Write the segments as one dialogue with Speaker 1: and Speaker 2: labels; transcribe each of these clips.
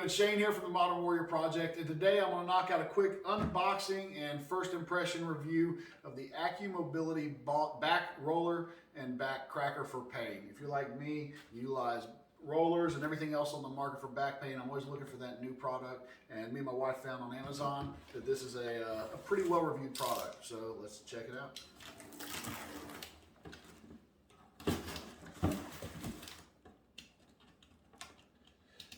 Speaker 1: doing? Shane here from the Modern Warrior Project, and today I'm going to knock out a quick unboxing and first impression review of the Accumobility Back Roller and Back Cracker for pain. If you're like me, you utilize rollers and everything else on the market for back pain. I'm always looking for that new product, and me and my wife found on Amazon that this is a pretty well reviewed product, so let's check it out.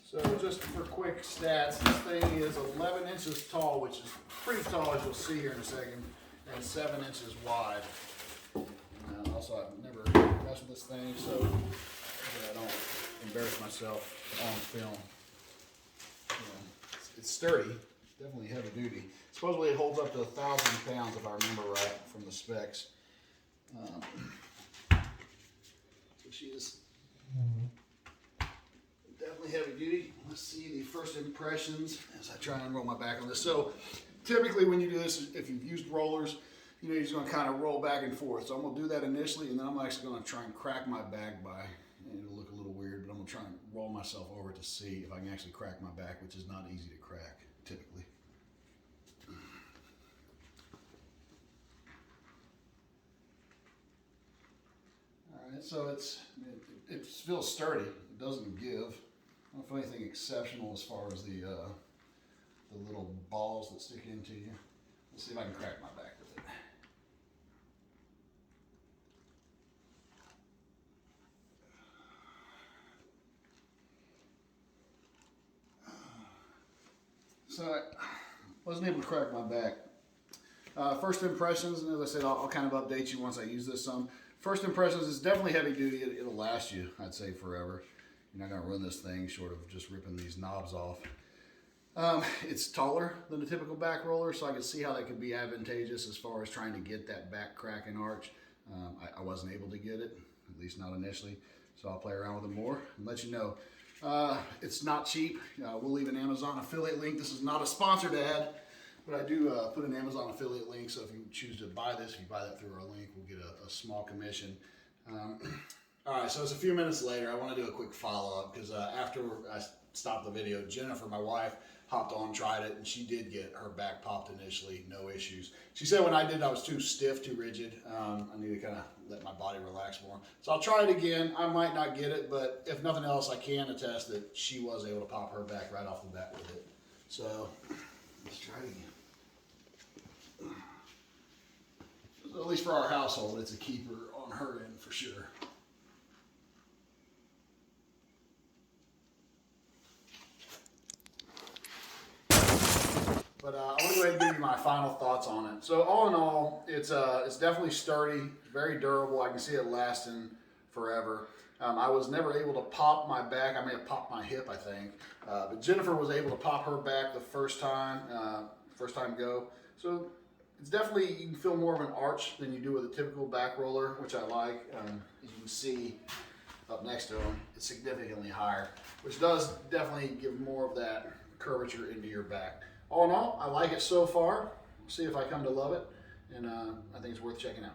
Speaker 1: So just for quick stats, this thing is 11 inches tall, which is pretty tall, as you'll see here in a second, and 7 inches wide. Also, I've never messed with this thing, so that I don't embarrass myself on film. It's sturdy, definitely heavy duty. Supposedly it holds up to 1,000 pounds if I remember right from the specs. So she is definitely heavy duty. Let's see the first impressions as I try and roll my back on this. So typically when you do this, if you've used rollers, you're just going to kind of roll back and forth. So I'm going to do that initially, and then I'm actually going to try and crack my back by, and it'll look a little weird, but I'm going to try and roll myself over to see if I can actually crack my back, which is not easy to crack typically. All right, so it feels sturdy. It doesn't give. I don't feel anything exceptional as far as the little balls that stick into you. Let's see if I can crack my back with it. So I wasn't able to crack my back. First impressions, and as I said, I'll kind of update you once I use this some. First impressions is definitely heavy duty. It'll last you, I'd say, forever. You're not going to run this thing short of just ripping these knobs off. It's taller than a typical back roller, so I can see how that could be advantageous as far as trying to get that back crack and arch. I wasn't able to get it, at least not initially, so I'll play around with it more and let you know. It's not cheap. We'll leave an Amazon affiliate link. This is not a sponsored ad, but I do put an Amazon affiliate link, so if you choose to buy this, if you buy that through our link, we'll get a small commission. All right, so it's a few minutes later. I want to do a quick follow-up because after I stopped the video, Jennifer, my wife, hopped on, tried it, and she did get her back popped initially, no issues. She said when I did, I was too stiff, too rigid. I need to kind of let my body relax more. So I'll try it again. I might not get it, but if nothing else, I can attest that she was able to pop her back right off the bat with it. So let's try it again. So at least for our household, it's a keeper on her end for sure. But I want to go ahead and give you my final thoughts on it. So all in all, it's definitely sturdy, very durable. I can see it lasting forever. I was never able to pop my back. I may have popped my hip, I think. But Jennifer was able to pop her back the first time go. So it's definitely, you can feel more of an arch than you do with a typical back roller, which I like. As you can see up next to them, it's significantly higher, which does definitely give more of that curvature into your back. All in all, I like it so far. See if I come to love it, and I think it's worth checking out.